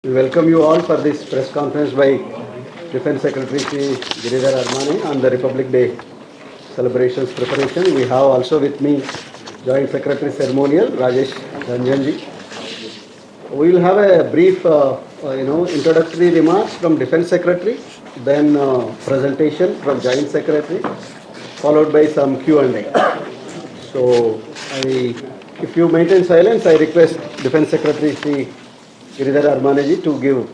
We welcome you all for this press conference by Defence Secretary Shri Giridhar Aramane on the Republic Day celebrations preparation. We have also with me Joint Secretary Ceremonial Rajesh Ranjanji. We will have a brief introductory remarks from Defence Secretary, then presentation from Joint Secretary, followed by some Q&A. So, if you maintain silence, I request Defence Secretary Shri Giridhar Aramane ji to give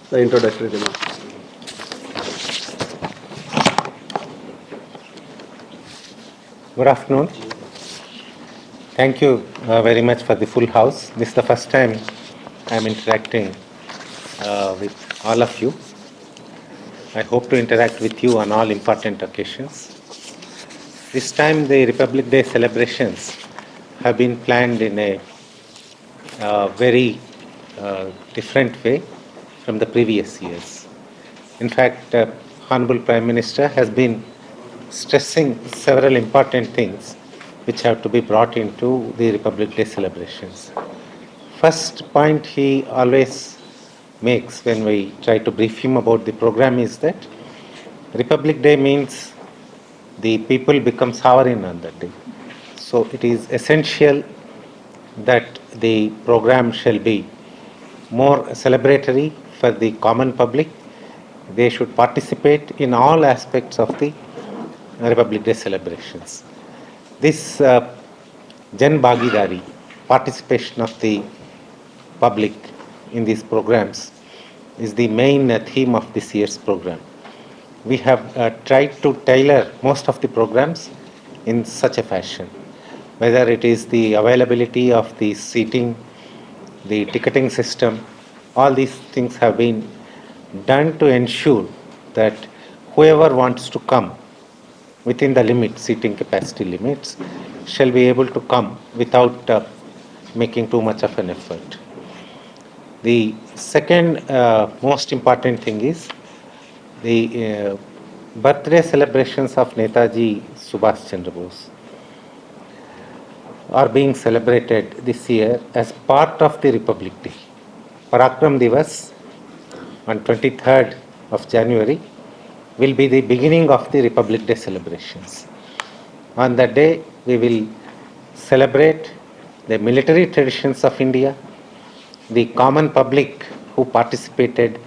the introductory remarks. Good afternoon. Thank you very much for the full house. This is the first time I am interacting with all of you. I hope to interact with you on all important occasions. This time the Republic Day celebrations have been planned in a very different way from the previous years. In fact, Honorable Prime Minister has been stressing several important things which have to be brought into the Republic Day celebrations. First point he always makes when we try to brief him about the program is that Republic Day means the people become sovereign on that day. So it is essential that the program shall be more celebratory for the common public. They should participate in all aspects of the Republic Day celebrations. This Jan Bhagidari, participation of the public in these programs, is the main theme of this year's program. We have tried to tailor most of the programs in such a fashion, whether it is the availability of the seating, the ticketing system, all these things have been done to ensure that whoever wants to come within the limit, seating capacity limits, shall be able to come without making too much of an effort. The second most important thing is the birthday celebrations of Netaji Subhas Chandra Bose are being celebrated this year as part of the Republic Day. Parakram Divas on 23rd of January will be the beginning of the Republic Day celebrations. On that day, we will celebrate the military traditions of India, the common public who participated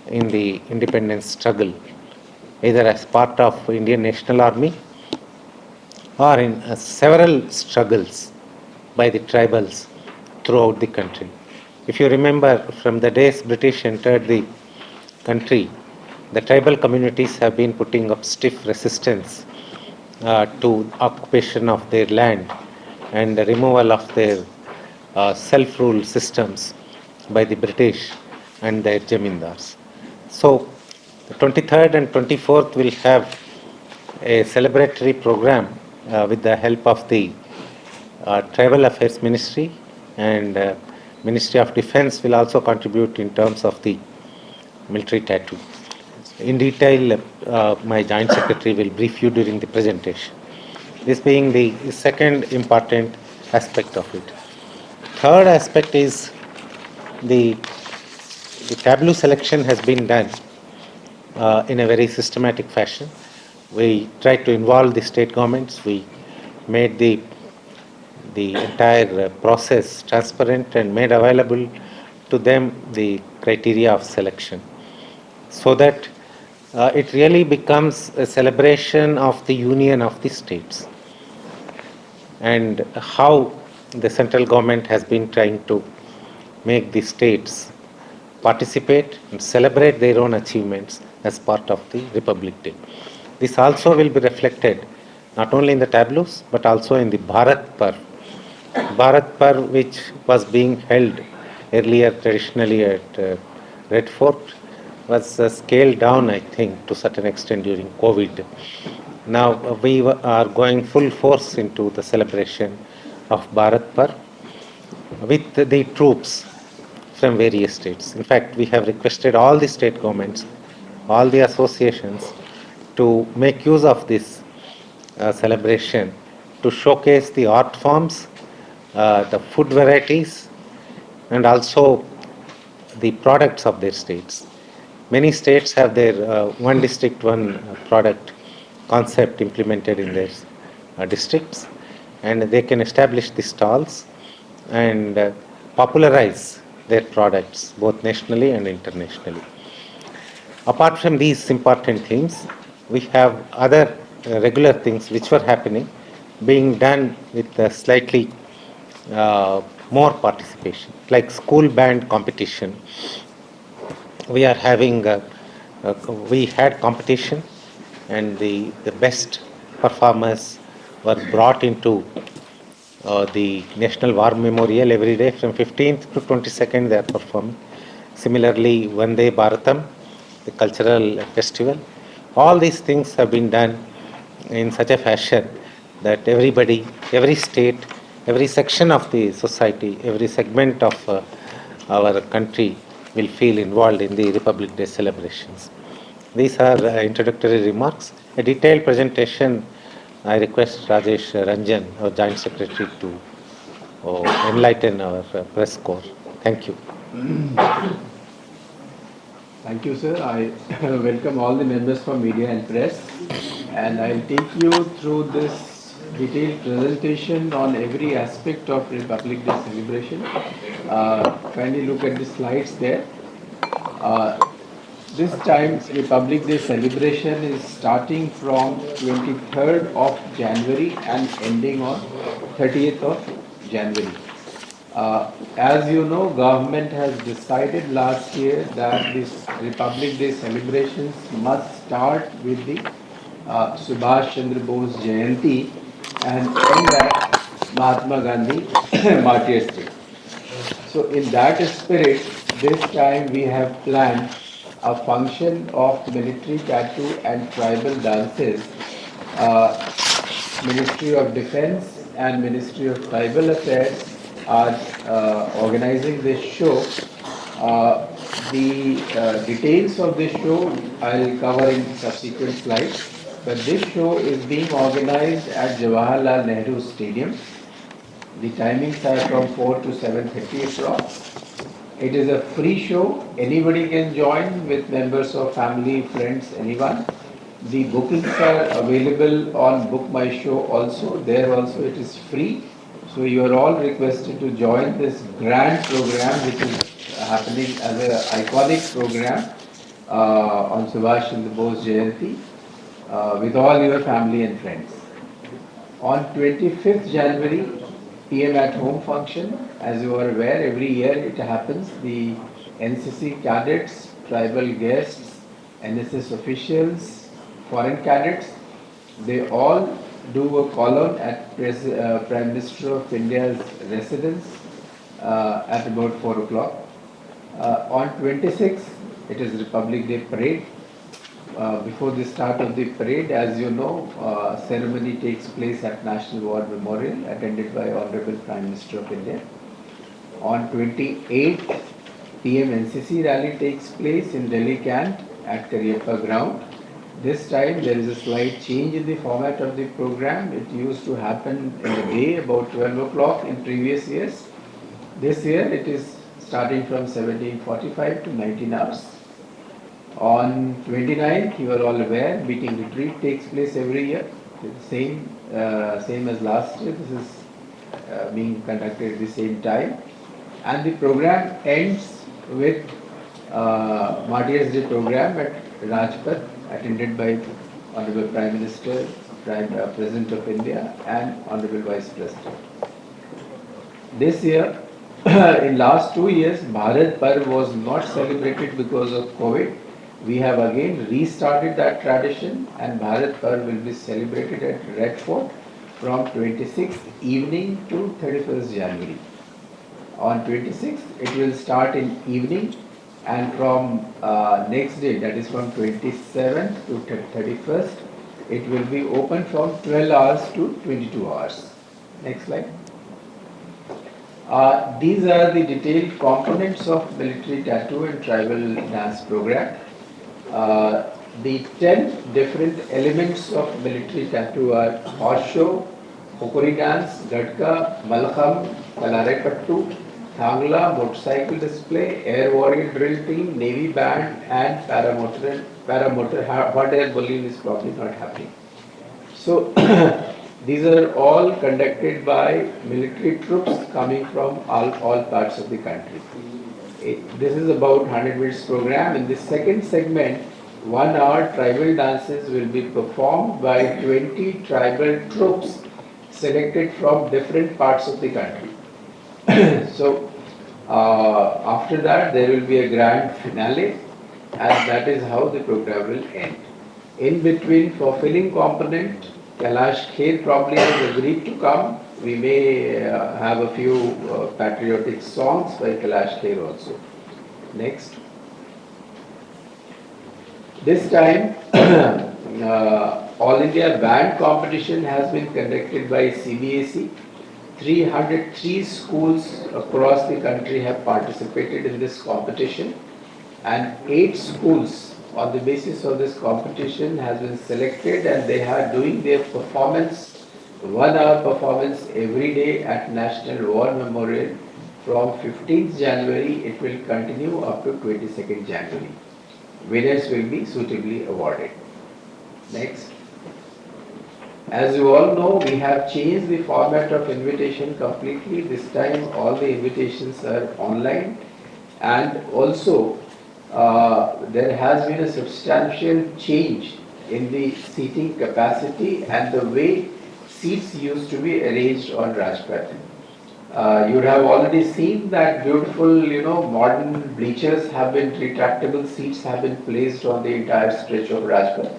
in the independence struggle, either as part of Indian National Army or in several struggles by the tribals throughout the country. If you remember, from the days British entered the country, the tribal communities have been putting up stiff resistance to occupation of their land and the removal of their self-rule systems by the British and their jamindars. So, the 23rd and 24th will have a celebratory program with the help of the Tribal Affairs Ministry, and Ministry of Defence will also contribute in terms of the military tattoo. In detail, my Joint Secretary will brief you during the presentation. This being the second important aspect of it. Third aspect is the tableau selection has been done in a very systematic fashion. We tried to involve the state governments. We made the entire process transparent and made available to them the criteria of selection, so that it really becomes a celebration of the union of the states, and how the central government has been trying to make the states participate and celebrate their own achievements as part of the Republic Day. This also will be reflected not only in the tableaus but also in the Bharat Parv. Bharat Parv, which was being held earlier traditionally at Red Fort, was scaled down, I think, to a certain extent during COVID. Now we are going full force into the celebration of Bharat Parv with the troops from various states. In fact, we have requested all the state governments, all the associations to make use of this celebration to showcase the art forms, the food varieties, and also the products of their states. Many states have their one district, one product concept implemented in their districts, and they can establish the stalls and popularize their products both nationally and internationally. Apart from these important things, we have other regular things which were happening, being done with slightly more participation, like school band competition. We are having, we had competition, and the best performers were brought into the National War Memorial every day from 15th to 22nd they are performing. Similarly, Vande Bharatam, the cultural festival. All these things have been done in such a fashion that everybody, every state, every section of the society, every segment of our country will feel involved in the Republic Day celebrations. These are introductory remarks. A detailed presentation, I request Rajesh Ranjan, our Joint Secretary, to enlighten our press corps. Thank you. Thank you, sir. I welcome all the members from media and press, and I'll take you through this detailed presentation on every aspect of Republic Day celebration. Kindly look at the slides there. This time Republic Day celebration is starting from 23rd of January and ending on 30th of January. As you know, government has decided last year that this Republic Day celebrations must start with the Subhas Chandra Bose Jayanti and end at Mahatma Gandhi Martyrs Day. So in that spirit, this time we have planned a function of military tattoo and tribal dances. Ministry of Defense and Ministry of Tribal Affairs are organizing this show. The details of this show I'll cover in subsequent slides, but this show is being organized at Jawaharlal Nehru Stadium. The timings are from 4 to 7:30 approx. It is a free show. Anybody can join with members of family, friends, anyone. The bookings are available on Book My Show also. There also it is free. So you are all requested to join this grand program which is happening as an iconic program on Subhash Chandra Bose Jayanti with all your family and friends. On 25th January, PM at home function. As you are aware, every year it happens. The NCC cadets, tribal guests, NSS officials, foreign cadets, they all do a column at Prime Minister of India's residence at about 4 o'clock. On 26th, it is Republic Day parade. Before the start of the parade, as you know, ceremony takes place at National War Memorial, attended by Honorable Prime Minister of India. On 28th, PM NCC rally takes place in Delhi Cant at Cariappa ground. This time there is a slight change in the format of the program. It used to happen in the day about 12 o'clock in previous years. This year it is starting from 17:45 to 19 hours. On 29th, you are all aware, meeting retreat takes place every year. Same as last year. This is being conducted at the same time. And the program ends with Martyrs Day program at Rajpath, attended by Honorable Prime Minister, President of India and Honorable Vice President. This year, in last 2 years, Bharat Parv was not celebrated because of COVID. We have again restarted that tradition, and Bharat Parv will be celebrated at Red Fort from 26th evening to 31st January. On 26th, it will start in evening, and from next day, that is from 27th to 31st, it will be open from 12 hours to 22 hours. Next slide. These are the detailed components of military tattoo and tribal dance program. The 10 different elements of military tattoo are horse show, Hokuri dance, Gatka, Malkham, Kalare Pattu, Thangla motorcycle display, air warrior drill team, navy band, and paramotor. Hot air balloon is probably not happening. So these are all conducted by military troops coming from all parts of the country. This is about 100 minutes program. In the second segment, 1 hour tribal dances will be performed by 20 tribal troops selected from different parts of the country. So after that there will be a grand finale, and that is how the program will end. In between, for filling component, Kailash Kher probably has agreed to come. We may have a few patriotic songs by Kailash Kher also. Next. This time, All India Band competition has been conducted by CBSE. 303 schools across the country have participated in this competition, and 8 schools on the basis of this competition has been selected, and they are doing their performance, 1 hour performance every day at National War Memorial from 15th January. It will continue up to 22nd January. Winners will be suitably awarded. Next. As you all know, we have changed the format of invitation completely. This time all the invitations are online, and also there has been a substantial change in the seating capacity and the way seats used to be arranged on Rajpath. You would have already seen that beautiful, modern bleachers have been, retractable seats have been placed on the entire stretch of Rajpath.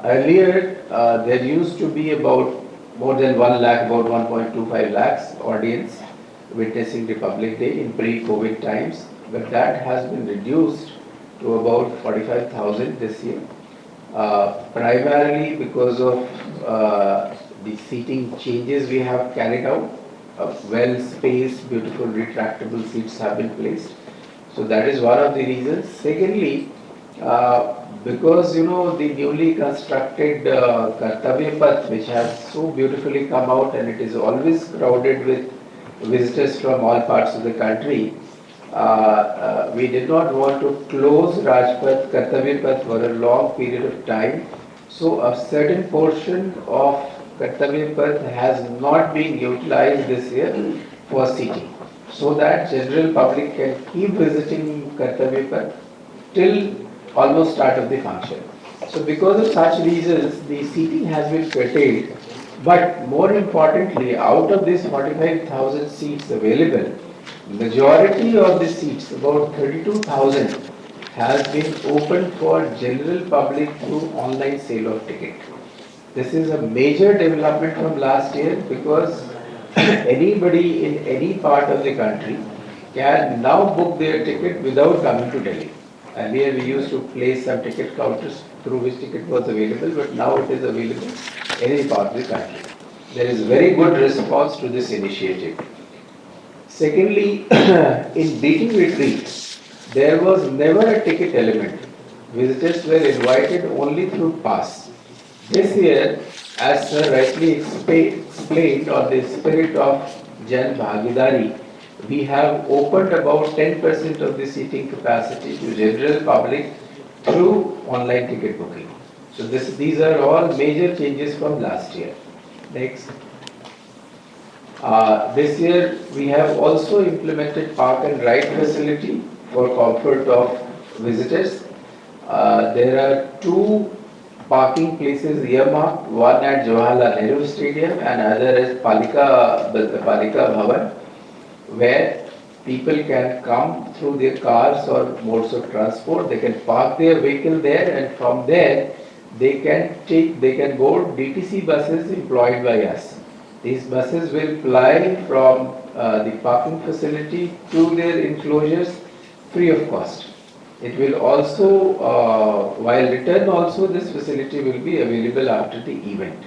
Earlier, there used to be about more than 1 lakh, about 1.25 lakhs audience witnessing Republic Day in pre-COVID times, but that has been reduced to about 45,000 this year, primarily because of the seating changes we have carried out. Well-spaced, beautiful retractable seats have been placed. So that is one of the reasons. Secondly, because the newly constructed Kartavya Path, which has so beautifully come out, and it is always crowded with visitors from all parts of the country, we did not want to close Rajpath, Kartavya Path for a long period of time. So a certain portion of Kartavya Path has not been utilized this year for seating, so that general public can keep visiting Kartavya Path till almost start of the function. So because of such reasons, the seating has been curtailed, but more importantly, out of these 45,000 seats available, majority of the seats, about 32,000, has been opened for general public through online sale of ticket. This is a major development from last year, because anybody in any part of the country can now book their ticket without coming to Delhi. Earlier we used to place some ticket counters through which ticket was available, but now it is available in any part of the country. There is very good response to this initiative. Secondly, in beating retreat, there was never a ticket element. Visitors were invited only through pass. This year, as Sir rightly explained, on the spirit of Jan Bhagidari, we have opened about 10% of the seating capacity to general public through online ticket booking. So these are all major changes from last year. Next. This year we have also implemented park and ride facility for comfort of visitors. There are 2 parking places earmarked, one at Jawaharlal Nehru Stadium and other is Palika Bhavan, where people can come through their cars or modes of transport. They can park their vehicle there, and from there they can board DTC buses employed by us. These buses will ply from the parking facility to their enclosures free of cost. It will also, while return also, this facility will be available after the event.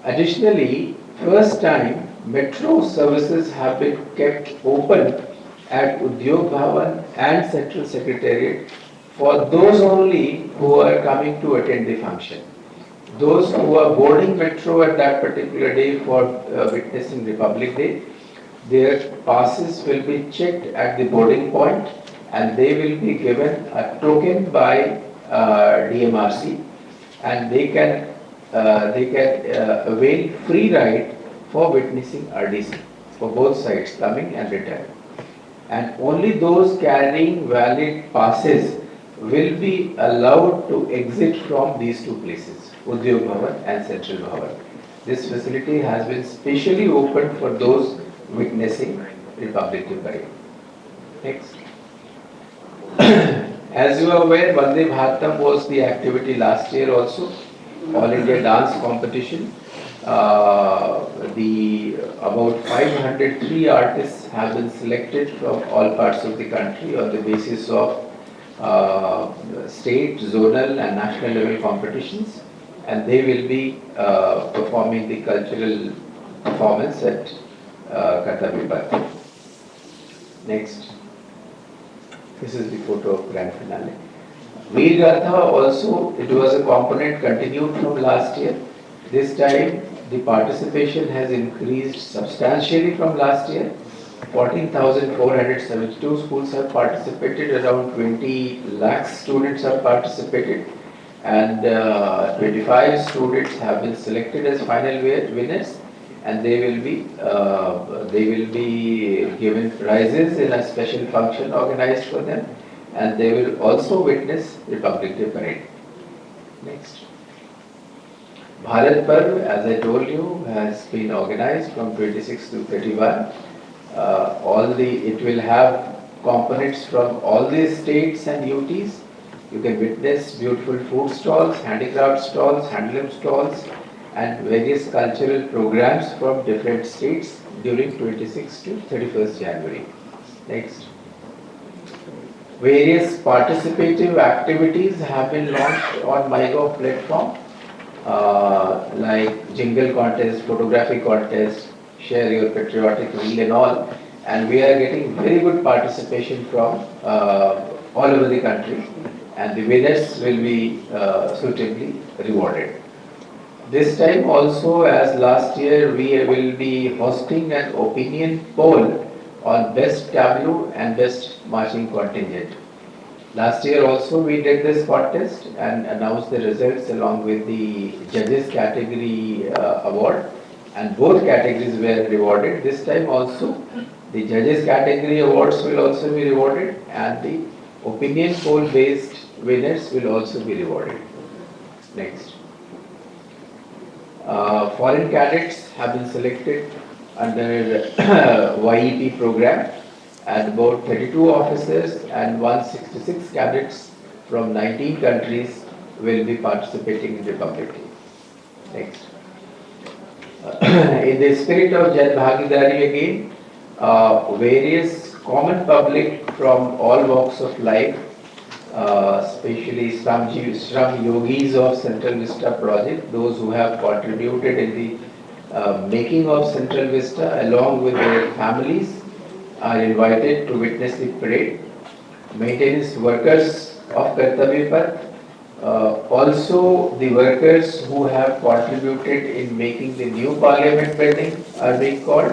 Additionally, first time metro services have been kept open at Udyog Bhavan and Central Secretariat for those only who are coming to attend the function. Those who are boarding metro at that particular day for witnessing Republic Day, their passes will be checked at the boarding point and they will be given a token by DMRC and they can avail free ride for witnessing RDC for both sides, coming and return. And only those carrying valid passes will be allowed to exit from these two places, Udyog Bhavan and Central Bhavan. This facility has been specially opened for those witnessing Republic Day Parade. Next. As you are aware, Vande Bharatam was the activity last year also, All India Dance Competition. About 503 artists have been selected from all parts of the country on the basis of state, zonal and national level competitions, and they will be performing the cultural performance at Kartavya. Next. This is the photo of grand finale. Veer Gatha also, it was a component continued from last year. This time the participation has increased substantially from last year. 14,472 schools have participated, around 20 lakh students have participated, and 25 students have been selected as final winners, and they will be given prizes in a special function organized for them, and they will also witness Republic Day Parade. Next. Bharat Parv, as I told you, has been organized from 26 to 31. It will have components from all the states and UTs. You can witness beautiful food stalls, handicraft stalls, handloom stalls, and various cultural programs from different states during 26 to 31st January. Next. Various participative activities have been launched on MyGov platform, like jingle contest, photography contest, share your patriotic reel and all, and we are getting very good participation from all over the country, and the winners will be suitably rewarded. This time also, as last year, we will be hosting an opinion poll on best tableau and best marching contingent. Last year also we did this contest and announced the results along with the judges category award, and both categories were rewarded. This time also the judges category awards will also be rewarded, and the opinion poll based winners will also be rewarded. Next. Foreign cadets have been selected under YEP program, and about 32 officers and 166 cadets from 19 countries will be participating in Republic Day. Next. In the spirit of Jan Bhagidari again, various common public from all walks of life, especially Shram Yogis of Central Vista project, those who have contributed in the making of Central Vista along with their families, are invited to witness the parade. Maintenance workers of Kartavya Path, also the workers who have contributed in making the new parliament building are being called.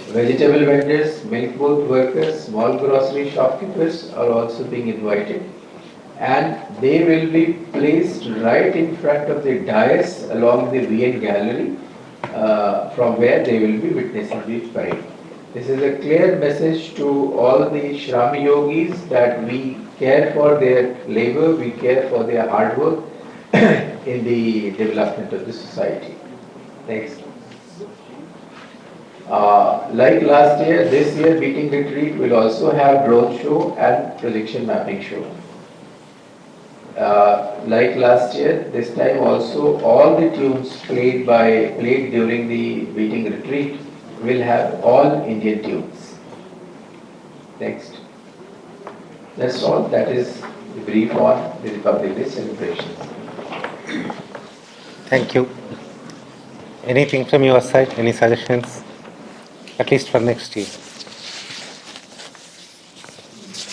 Vegetable vendors, milk booth workers, small grocery shopkeepers are also being invited, and they will be placed right in front of the dais along the VN gallery, from where they will be witnessing the parade. This is a clear message to all the Shram Yogis that we care for their labor, we care for their hard work in the development of the society. Next. Like last year, this year Beating Retreat will also have drone show and projection mapping show. Like last year, this time also all the tunes played during the Beating Retreat will have all Indian tunes. Next. That's all. That is the brief on the Republic Day celebrations. Thank you. Anything from your side? Any suggestions? At least for next year.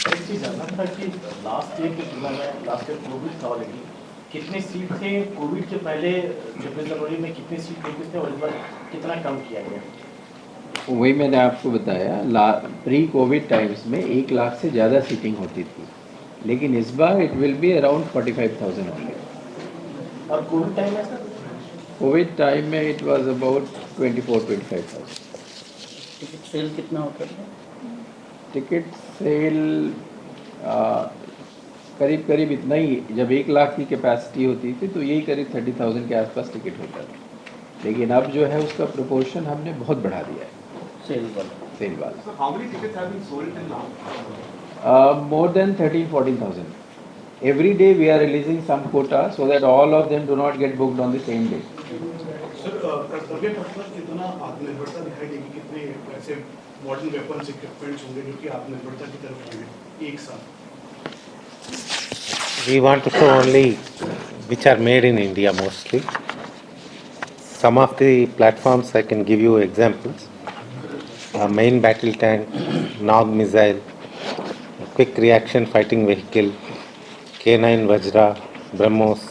एक चीज जानना था कि last year की तुलना में last year Covid था already, कितने सीट थे कोविड के पहले 26 जनवरी में, कितने सीट थे और इस बार कितना कम किया गया? वही मैंने आपको बताया, प्री कोविड टाइम्स में 1 लाख से ज़्यादा सीटिंग होती थी, लेकिन इस बार it will be around 45,000 only. और कोविड टाइम में सर कोविड टाइम में it was about 24-25,000। Ticket sale कितना होता है? टिकट सेल करीब करीब इतना ही, जब 1 लाख की कैपेसिटी होती थी तो यही करीब 30,000 के आसपास टिकट होता था, लेकिन अब जो है उसका प्रोपोर्शन हमने बहुत बढ़ा दिया है सेल वाला। सेल वाला। So how many tickets have been sold till now? More than 13-14,000. Every day we are releasing some quota so that all of them do not get booked on the same day. Sir कर्तव्य पथ पर कितना आत्मनिर्भरता दिखाई देगी, कितने ऐसे modern weapons equipments होंगे जो कि आत्मनिर्भरता की तरफ होंगे एक साथ? We want to show only which are made in India mostly. Some of the platforms I can give you examples. A main battle tank, Nog missile, a quick reaction fighting vehicle, K9 Vajra, BrahMos,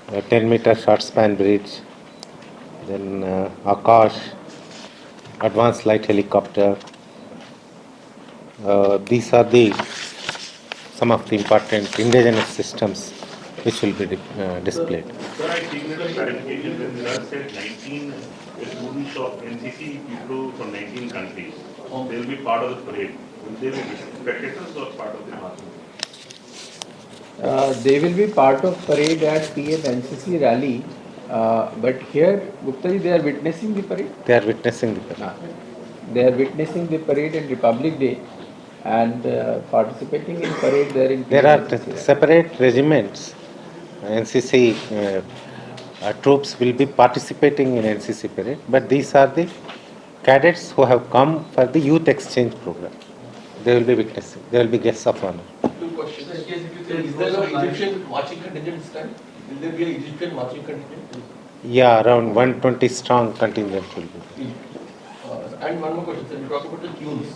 a 10-meter short span bridge, then Akash, advanced light helicopter. These are some of the important indigenous systems which will be displayed. Sir, I think that a clarification when there are said 19 students of NCC people from 19 countries. They will be part of the parade. Will they be spectators or part of the march? They will be part of parade at PM NCC rally, but here, Gupta ji, they are witnessing the parade. They are witnessing the parade. They are witnessing the parade in Republic Day and participating in parade there in There PM are NCC rally. separate regiments. NCC troops will be participating in NCC parade, but these are the cadets who have come for the youth exchange program. They will be witnessing. They will be guests of honor. Two questions. Is there no Egyptian marching contingent this time? Will there be an Egyptian marching contingent? Yeah, around 120 strong contingent will be. And one more question, sir. You talk about the tunes,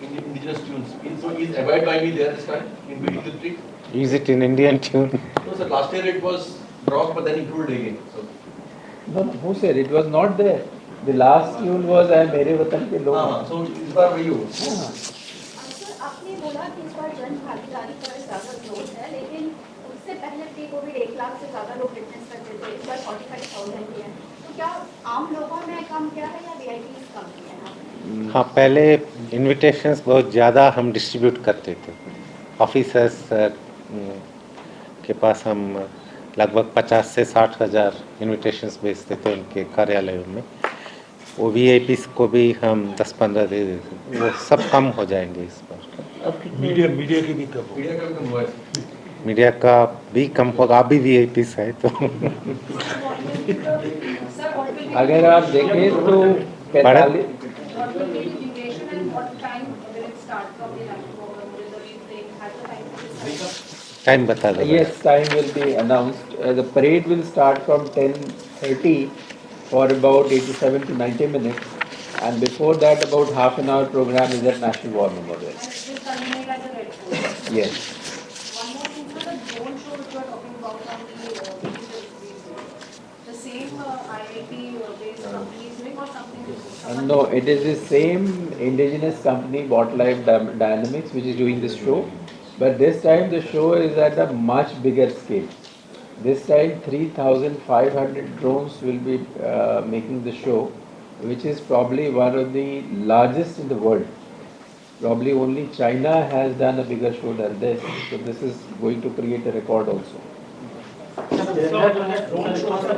indigenous tunes. So is Abide by Me there this time in the street? Is it in Indian tune? No, sir. Last year it was dropped, but then included again. So No, who said it was not there? The last tune was "I मेरे वतन के लोग." so is that for you? Sir आपने बोला कि इस बार जन भागीदारी पर ज़्यादा जोर है, लेकिन उससे पहले प्री कोविड 1 लाख से ज़्यादा लोग विटनेस करते थे, इस बार 45,000 की है, तो क्या आम लोगों ने कम किया है या वीआईपी कम किया है? हाँ, पहले इनविटेशंस बहुत ज़्यादा हम डिस्ट्रीब्यूट करते थे। ऑफिसर्स के पास हम लगभग 50 से 60 हज़ार इन्विटेशंस भेजते थे उनके कार्यालयों में। वो वीआईपीस को भी हम 10-15 दे देते, वो सब कम हो जाएंगे इस बार। मीडिया की भी कब Media का भी कम हुआ है. मीडिया का भी कम होगा, आप भी वीआईपीस है तो अगर आप देखें तो 45 टाइम बता दो। Yes, time will be announced. The parade will start from 10:30 for about 87 to 90 minutes, and before that, about half an hour program is at National War Memorial. Yes. One more thing, sir, the drone show which you are talking about on the same IIT-based company is doing or something different? No, it is the same indigenous company, Bot Life Dynamics, which is doing this show. But this time the show is at a much bigger scale. This time 3,500 drones will be making the show, which is probably one of the largest in the world. Probably only China has done a bigger show than this. So this is going to create a record also.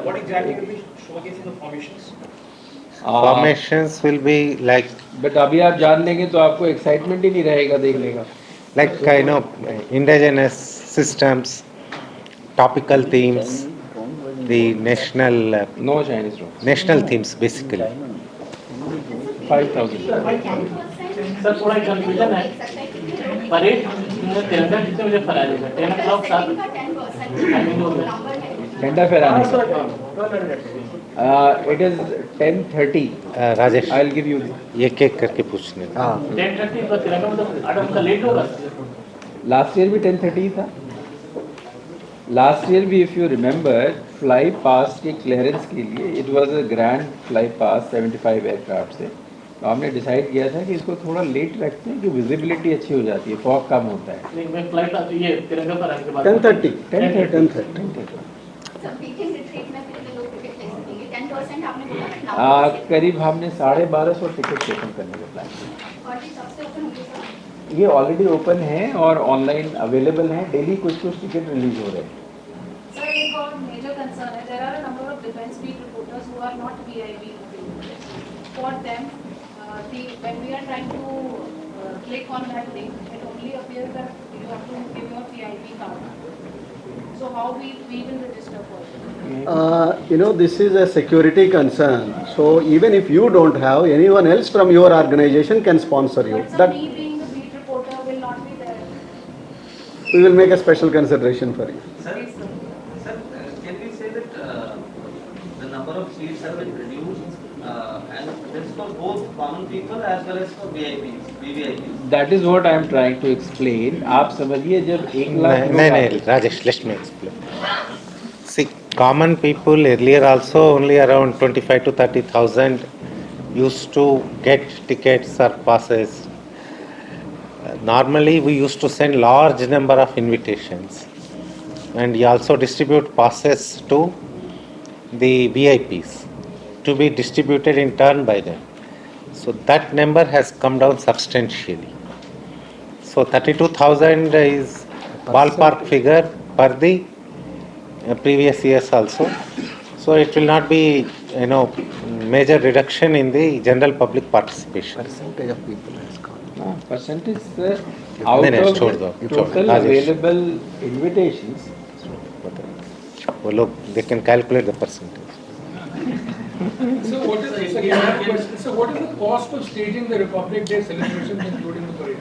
What exactly will be showcasing the formations? Formations will be like But अभी आप जान लेंगे तो आपको excitement ही नहीं रहेगा देखने का. indigenous systems, topical themes, the national No Chinese drones. national themes basically. 5,000. Sir थोड़ा कंफ्यूजन है, परेड तिरंगा कितने बजे फहराएगा? 10 o'clock साथ टाइमिंग हो गया। झंडा फहराने का. It is 10:30. Rajesh I'll give you. एक एक करके पूछने का। 10:30 पर तिरंगा मतलब 8 घंटा लेट होगा। Last year भी 10:30 ही था. Last year भी if you remember, fly past के clearance के लिए it was a grand fly past 75 aircraft से. तो हमने डिसाइड किया था कि इसको थोड़ा लेट रखते हैं कि विजिबिलिटी अच्छी हो जाती है, फॉग कम होता है. नहीं मैं फ्लाइट आती है तिरंगा फहराने के बाद 10:30. 10:30. सर वीकेंड रिट्रीट में कितने लोग टिकट ले सकेंगे? 10% आपने बोला बट नाउ करीब हमने 1250 टिकट ओपन करने का प्लान किया. और कब से ओपन होंगे सर? ये ऑलरेडी ओपन है और ऑनलाइन अवेलेबल है. डेली कुछ टिकट रिलीज हो रहे हैं. Sir, एक और major concern है. There are a number of defense beat reporters who are not VIP. For them, when we are trying to click on that link, it only appears that you have to give your VIP card. So how we will register for it? This is a security concern. So even if you don't have, anyone else from your organization can sponsor you. But sir, That me being a beat reporter will not be there. we will make a special consideration for you. Sir, can we say that the number of seats have been reduced and that's for both common people as well as for VIPs, VVIPs? That is what I am trying to explain. आप समझिए जब 1 lakh No, Rajesh, let me explain. See, common people earlier also only around 25 to 30,000 used to get tickets or passes. Normally, we used to send large number of invitations, and we also distribute passes to the VIPs to be distributed in turn by them. So that number has come down substantially. So 32,000 is ballpark figure per the previous years also. So it will not be, major reduction in the general public participation. Percentage of people has gone. percentage sir, out नहीं, of छोड़ दो, the total Rajesh. available invitations. वो लोग they can calculate the percentage. So what is the cost of staging the Republic Day celebrations including the parade?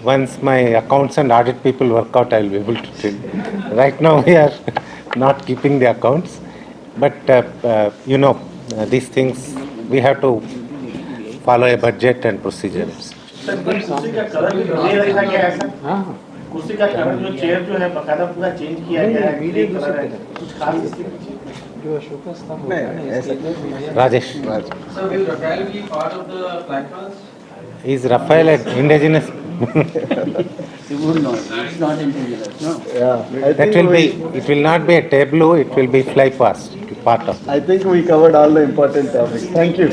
Once my accounts and audit people work out, I will be able to tell you. Right now we are not keeping the accounts, but these things we have to follow a budget and procedures. Sir कुर्सी का colour भी grey रखा गया है sir. हाँ. कुर्सी का colour जो चेयर जो है बकायदा पूरा चेंज किया गया है. ग्रे कलर है. कुछ खास इसके पीछे जो अशोक का स्तंभ होता है ना, इसके अंदर Rajesh, Sir, will Rafael be part of the flag past? is Rafael an indigenous? You would not. It's not indigenous. No. Yeah, I That think will be. It will not be a tableau. It will be fly past part of. I think we covered all the important topics. Thank you.